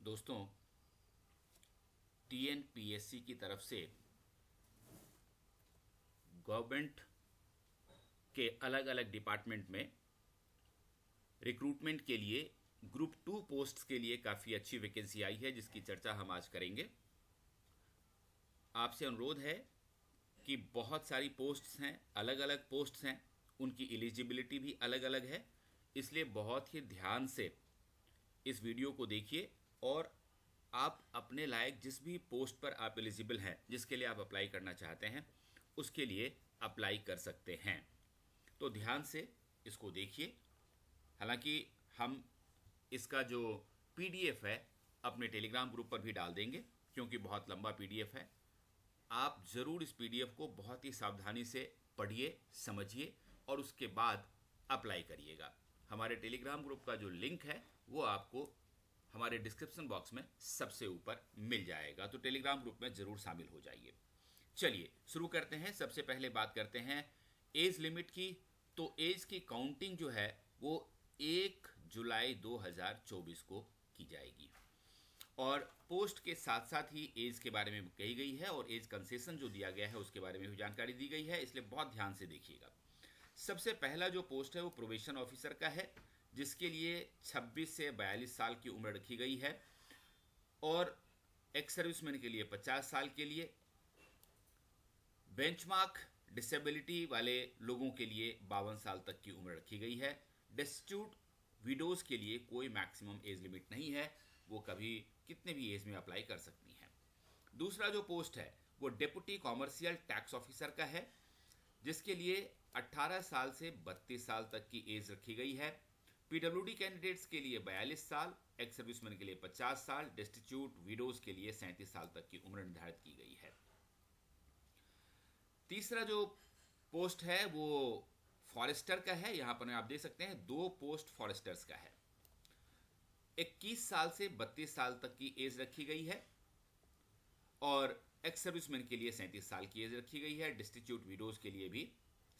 दोस्तों, टीएनपीएससी की तरफ से गवर्नमेंट के अलग अलग डिपार्टमेंट में रिक्रूटमेंट के लिए ग्रुप 2 पोस्ट्स के लिए काफ़ी अच्छी वैकेंसी आई है, जिसकी चर्चा हम आज करेंगे। आपसे अनुरोध है कि बहुत सारी पोस्ट्स हैं, अलग अलग पोस्ट्स हैं, उनकी एलिजिबिलिटी भी अलग अलग है, इसलिए बहुत ही ध्यान से इस वीडियो को देखिए और आप अपने लायक जिस भी पोस्ट पर आप एलिजिबल हैं, जिसके लिए आप अप्लाई करना चाहते हैं, उसके लिए अप्लाई कर सकते हैं। तो ध्यान से इसको देखिए। हालांकि हम इसका जो पीडीएफ है अपने टेलीग्राम ग्रुप पर भी डाल देंगे, क्योंकि बहुत लंबा पीडीएफ है। आप ज़रूर इस पीडीएफ को बहुत ही सावधानी से पढ़िए, समझिए और उसके बाद अप्लाई करिएगा। हमारे टेलीग्राम ग्रुप का जो लिंक है वो आपको हमारे डिस्क्रिप्शन बॉक्स में सबसे ऊपर मिल जाएगा, तो टेलीग्राम ग्रुप में ज़रूर शामिल हो जाइए। चलिए शुरू करते हैं। सबसे पहले बात करते हैं एज लिमिट की। तो एज की काउंटिंग जो है वो 1 जुलाई 2024 को की जाएगी और पोस्ट के साथ साथ ही एज के बारे में कही गई है और एज कंसेशन जो दिया गया है उसके बारे में भी जानकारी दी गई है, इसलिए बहुत ध्यान से देखिएगा। सबसे पहला जो पोस्ट है वो प्रोबेशन ऑफिसर का है, जिसके लिए 26 से 42 साल की उम्र रखी गई है और एक्स सर्विसमैन के लिए 50 साल के लिए, बेंचमार्क डिसेबिलिटी वाले लोगों के लिए 52 साल तक की उम्र रखी गई है। डेस्टिट्यूट विडोज़ के लिए कोई मैक्सिमम एज लिमिट नहीं है, वो कभी कितने भी एज में अप्लाई कर सकती हैं। दूसरा जो पोस्ट है वो डेप्यूटी कॉमर्शियल टैक्स ऑफिसर का है, जिसके लिए 18 साल से 32 साल तक की एज रखी गई है। पीडब्ल्यूडी कैंडिडेट्स के लिए 42 साल, एक्स सर्विसमैन के लिए 50 साल, डेस्टिट्यूट विडोज के लिए 37 साल तक की उम्र निर्धारित की गई है। तीसरा जो पोस्ट है वो फॉरेस्टर का है। यहां पर आप देख सकते हैं 2 पोस्ट फॉरेस्टर्स का है। 21 साल से 32 साल तक की एज रखी गई है और एक्स सर्विसमैन के लिए 37 साल की एज रखी गई है। डिस्ट्रीब्यूट विडोज के लिए भी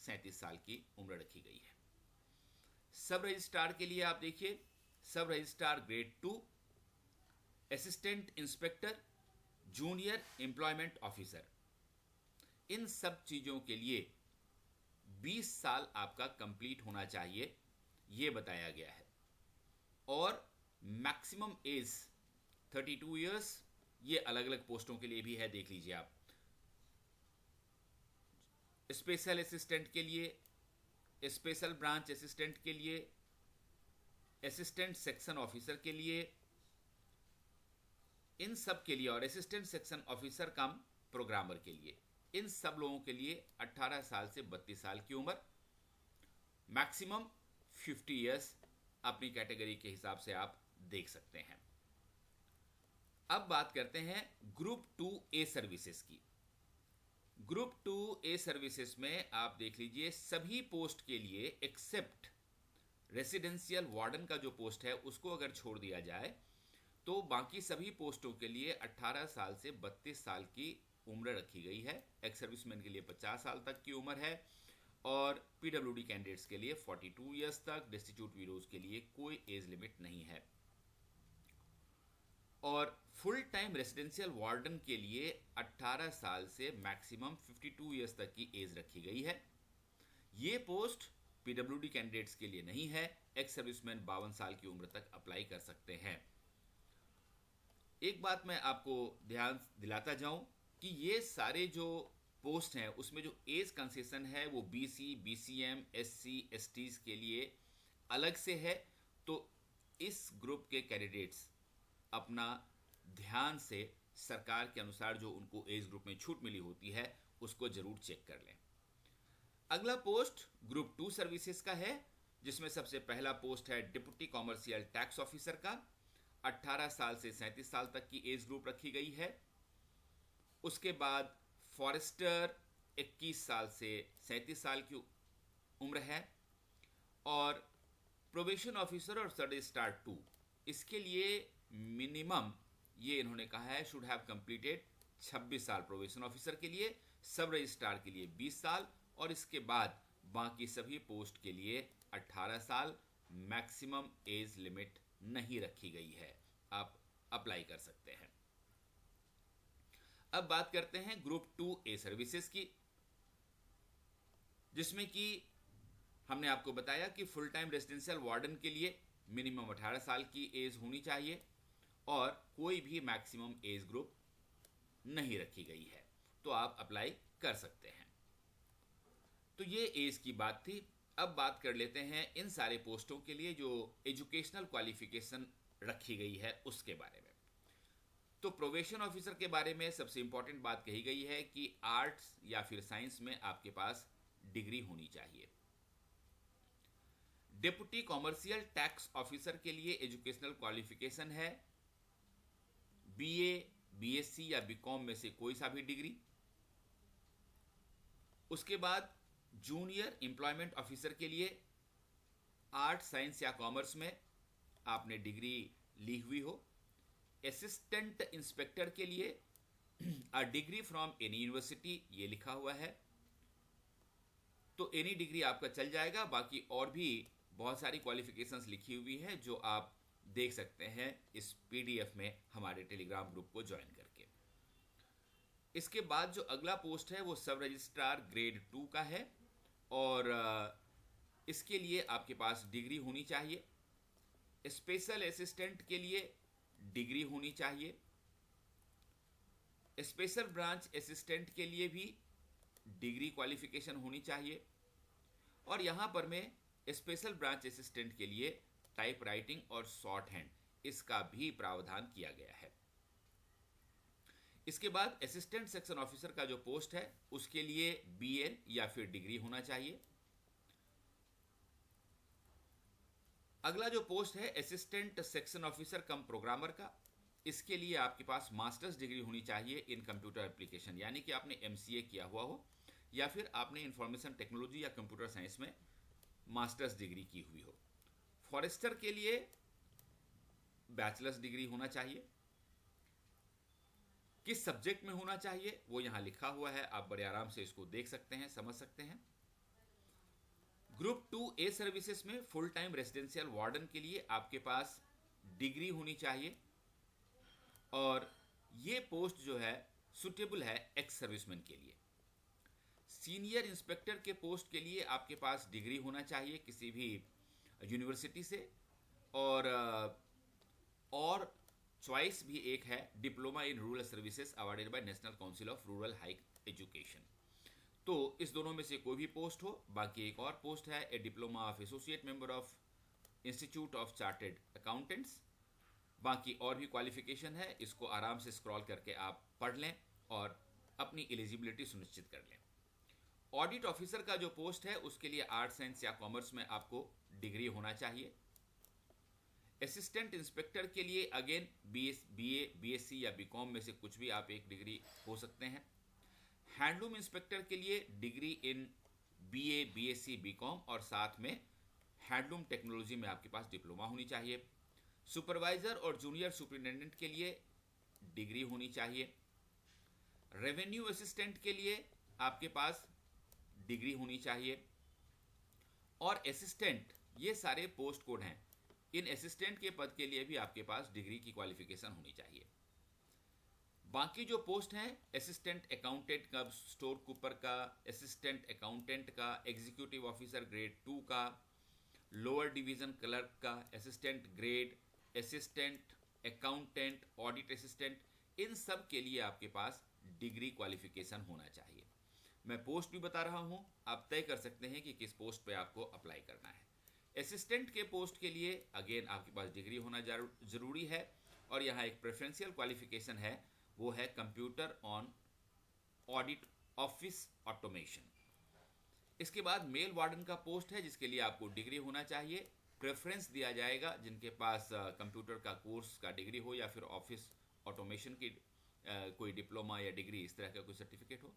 37 साल की उम्र रखी गई है। सब रजिस्ट्रार के लिए आप देखिए, सब registrar grade 2, assistant inspector, junior employment officer, इन सब चीज़ों के लिए 20 साल आपका कंप्लीट होना चाहिए, ये बताया गया है। और मैक्सिमम एज 32 इयर्स, ये अलग अलग पोस्टों के लिए भी है, देख लीजिए आप। स्पेशल असिस्टेंट के लिए, स्पेशल ब्रांच असिस्टेंट के लिए, असिस्टेंट सेक्शन ऑफिसर के लिए, इन सब के लिए, और असिस्टेंट सेक्शन ऑफिसर कम प्रोग्रामर के लिए, इन सब लोगों के लिए 18 साल से 32 साल की उम्र, मैक्सिमम 50 इयर्स अपनी कैटेगरी के हिसाब से आप देख सकते हैं। अब बात करते हैं ग्रुप 2A सर्विसेज की। ग्रुप 2A सर्विसेज में आप देख लीजिए सभी पोस्ट के लिए एक्सेप्ट रेसिडेंशियल वार्डन का जो पोस्ट है उसको अगर छोड़ दिया जाए तो बाकी सभी पोस्टों के लिए 18 साल से 32 साल की उम्र रखी गई है। एक्स सर्विसमैन के लिए 50 साल तक की उम्र है और पीडब्ल्यूडी कैंडिडेट्स के लिए 42 इयर्स तक, डेस्टिट्यूट विडोज के लिए कोई एज लिमिट नहीं है। और फुल टाइम रेसिडेंशियल वार्डन के लिए 18 साल से मैक्सिमम 52 इयर्स तक की एज रखी गई है। ये पोस्ट पीडब्ल्यूडी कैंडिडेट्स के लिए नहीं है, एक्स सर्विसमैन 52 साल की उम्र तक अप्लाई कर सकते हैं। एक बात मैं आपको ध्यान दिलाता जाऊं कि ये सारे जो पोस्ट हैं उसमें जो एज कंसेशन है वो बीसी, बीसीएम, एससी, एसटीज के लिए अलग से है, तो इस ग्रुप के कैंडिडेट्स अपना ध्यान से सरकार के अनुसार जो उनको एज ग्रुप में छूट मिली होती है उसको जरूर चेक कर लें। अगला पोस्ट ग्रुप 2 सर्विसेज का है, जिसमें सबसे पहला पोस्ट है डिप्टी कॉमर्शियल टैक्स ऑफिसर का। 18 साल से 37 साल तक की एज ग्रुप रखी गई है। उसके बाद फॉरेस्टर 21 साल से 37 साल की उम्र है और प्रोबेशन ऑफिसर और सब रजिस्ट्रार 2, इसके लिए मिनिमम ये इन्होंने कहा है शुड हैव कंप्लीटेड 26 साल प्रोबेशन ऑफिसर के लिए, सब रजिस्ट्रार के लिए 20 साल और इसके बाद बाकी सभी पोस्ट के लिए 18 साल। मैक्सिमम एज लिमिट नहीं रखी गई है, आप अप्लाई कर सकते हैं। अब बात करते हैं ग्रुप 2A सर्विसेज की, जिसमें कि हमने आपको बताया कि फुल टाइम रेजिडेंशियल वार्डन के लिए मिनिमम 18 साल की एज होनी चाहिए और कोई भी मैक्सिमम एज ग्रुप नहीं रखी गई है, तो आप अप्लाई कर सकते हैं। तो ये एज की बात थी। अब बात कर लेते हैं इन सारे पोस्टों के लिए जो एजुकेशनल क्वालिफिकेशन रखी गई है उसके बारे में। तो प्रोबेशन ऑफिसर के बारे में सबसे इंपॉर्टेंट बात कही गई है कि आर्ट्स या फिर साइंस में आपके पास डिग्री होनी चाहिए। डिप्टी कॉमर्शियल टैक्स ऑफिसर के लिए एजुकेशनल क्वालिफिकेशन है बीए, बीएससी या बीकॉम में से कोई सा भी डिग्री। उसके बाद जूनियर एम्प्लॉयमेंट ऑफिसर के लिए आर्ट, साइंस या कॉमर्स में आपने डिग्री ली हुई हो। असिस्टेंट इंस्पेक्टर के लिए a degree from any university, ये लिखा हुआ है, तो एनी डिग्री आपका चल जाएगा। बाकी और भी बहुत सारी क्वालिफिकेशंस लिखी हुई है जो आप देख सकते हैं इस पीडीएफ में हमारे टेलीग्राम ग्रुप को ज्वाइन करके। इसके बाद जो अगला पोस्ट है वो सब रजिस्ट्रार ग्रेड 2 का है और इसके लिए आपके पास डिग्री होनी चाहिए। स्पेशल असिस्टेंट के लिए डिग्री होनी चाहिए। स्पेशल ब्रांच असिस्टेंट के लिए भी डिग्री क्वालिफिकेशन होनी चाहिए। और यहाँ पर मैं स्पेशल ब्रांच असिस्टेंट के लिए टाइप राइटिंग और शॉर्ट हैंड, इसका भी प्रावधान किया गया है। इसके बाद असिस्टेंट सेक्शन ऑफिसर का जो पोस्ट है उसके लिए बीएल या फिर डिग्री होना चाहिए। अगला जो पोस्ट है असिस्टेंट सेक्शन ऑफिसर कम प्रोग्रामर का, इसके लिए आपके पास मास्टर्स डिग्री होनी चाहिए इन कंप्यूटर एप्लीकेशन, यानी कि आपने एमसीए किया हुआ हो या फिर आपने इंफॉर्मेशन टेक्नोलॉजी या कंप्यूटर साइंस में मास्टर्स डिग्री की हुई हो। फॉरेस्टर के लिए बैचलर्स डिग्री होना चाहिए। किस सब्जेक्ट में होना चाहिए वो यहां लिखा हुआ है, आप बड़े आराम से इसको देख सकते हैं, समझ सकते हैं। ग्रुप 2A सर्विसेज में फुल टाइम रेजिडेंशियल वार्डन के लिए आपके पास डिग्री होनी चाहिए और ये पोस्ट जो है सुटेबल है एक्स सर्विसमैन के लिए। सीनियर इंस्पेक्टर के पोस्ट के लिए आपके पास डिग्री होना चाहिए किसी भी यूनिवर्सिटी से और चॉइस भी एक है diploma in rural services awarded by National Council of Rural Higher Education. तो इस दोनों में से कोई भी पोस्ट हो। बाकी एक और पोस्ट है a diploma of associate member of institute of chartered accountants. बाकी और भी क्वालिफिकेशन है, इसको आराम से स्क्रॉल करके आप पढ़ लें और अपनी एलिजिबिलिटी सुनिश्चित कर लें। ऑडिट ऑफिसर का जो पोस्ट है उसके लिए आर्ट्स, साइंस या कॉमर्स में आपको डिग्री होना चाहिए। असिस्टेंट इंस्पेक्टर के लिए अगेन बीए, बीएससी या बीकॉम में से कुछ भी आप एक डिग्री हो सकते हैं। हैंडलूम इंस्पेक्टर के लिए degree in BA, BSc, BCom और साथ में हैंडलूम टेक्नोलॉजी में आपके पास डिप्लोमा होनी चाहिए। सुपरवाइजर और जूनियर सुपरिटेंडेंट के लिए डिग्री होनी चाहिए। रेवेन्यू असिस्टेंट के लिए आपके पास डिग्री होनी चाहिए। और असिस्टेंट, ये सारे पोस्ट कोड हैं। इन असिस्टेंट के पद के लिए भी आपके पास डिग्री की क्वालिफिकेशन होनी चाहिए। बाकी जो पोस्ट हैं असिस्टेंट अकाउंटेंट का, स्टोर कीपर का, असिस्टेंट अकाउंटेंट का, एग्जीक्यूटिव ऑफिसर ग्रेड 2 का, लोअर डिवीजन क्लर्क का, assistant grade, assistant accountant, audit assistant, इन सब के लिए आपके पास डिग्री क्वालिफिकेशन होना चाहिए। मैं पोस्ट भी बता रहा हूं, आप तय कर सकते हैं कि किस पोस्ट पे आपको अप्लाई करना है। असिस्टेंट के पोस्ट के लिए अगेन आपके पास डिग्री होना जरूरी है और यहाँ एक प्रेफरेंशियल क्वालिफिकेशन है, वो है computer on audit office automation. इसके बाद मेल वार्डन का पोस्ट है जिसके लिए आपको डिग्री होना चाहिए। प्रेफरेंस दिया जाएगा जिनके पास कंप्यूटर का कोर्स का डिग्री हो या फिर ऑफिस ऑटोमेशन की कोई डिप्लोमा या डिग्री इस तरह का कोई सर्टिफिकेट हो।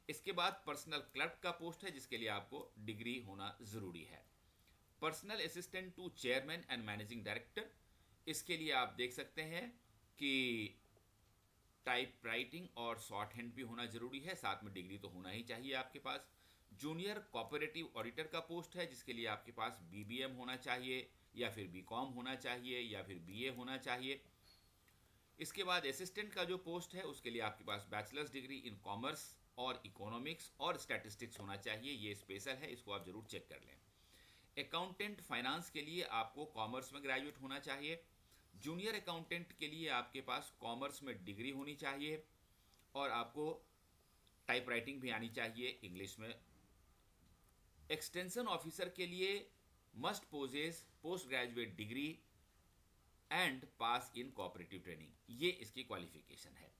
इसके बाद पर्सनल क्लर्क का पोस्ट है जिसके लिए आपको डिग्री होना जरूरी है। Personal assistant to chairman and managing director, इसके लिए आप देख सकते हैं कि टाइप राइटिंग और शॉर्ट हैंड भी होना जरूरी है, साथ में डिग्री तो होना ही चाहिए आपके पास। जूनियर कोऑपरेटिव ऑडिटर का पोस्ट है जिसके लिए आपके पास बीबीएम होना चाहिए या फिर बीकॉम होना चाहिए या फिर बीए होना चाहिए। इसके बाद असिस्टेंट का जो पोस्ट है उसके लिए आपके पास बैचलर्स डिग्री इन कॉमर्स और इकोनॉमिक्स और स्टैटिस्टिक्स होना चाहिए, ये स्पेशल है, इसको आप जरूर चेक कर लें। अकाउंटेंट फाइनेंस के लिए आपको कॉमर्स में ग्रेजुएट होना चाहिए। जूनियर अकाउंटेंट के लिए आपके पास कॉमर्स में डिग्री होनी चाहिए और आपको टाइपराइटिंग भी आनी चाहिए इंग्लिश में। एक्सटेंशन ऑफिसर के लिए must possess post graduate degree and pass in cooperative training, ये इसकी क्वालिफिकेशन है।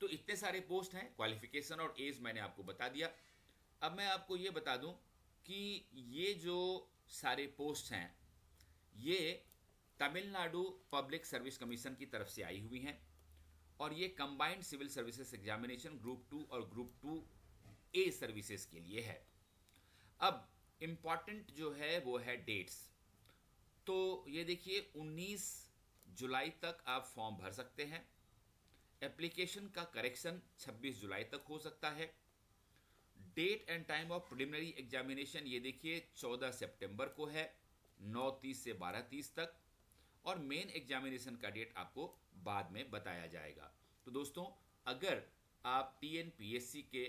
तो इतने सारे पोस्ट हैं, क्वालिफिकेशन और एज मैंने आपको बता दिया। अब मैं आपको ये बता दूं कि ये जो सारे पोस्ट हैं ये तमिलनाडु पब्लिक सर्विस कमीशन की तरफ से आई हुई हैं और ये combined civil services examination group 2 और ग्रुप 2A सर्विसेज के लिए है। अब इम्पॉर्टेंट जो है वो है डेट्स। तो ये देखिए 19 जुलाई तक आप फॉर्म भर सकते हैं। एप्लीकेशन का करेक्शन 26 जुलाई तक हो सकता है। Date and time of preliminary examination ये देखिए 14 सितंबर को है 9:30 से 12:30 तक, और मेन एग्जामिनेशन का डेट आपको बाद में बताया जाएगा। तो दोस्तों, अगर आप TNPSC के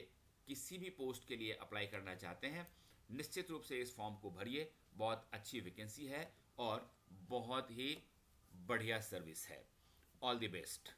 किसी भी पोस्ट के लिए अप्लाई करना चाहते हैं, निश्चित रूप से इस फॉर्म को भरिए। बहुत अच्छी वैकेंसी है और बहुत ही बढ़िया सर्विस है। All the best.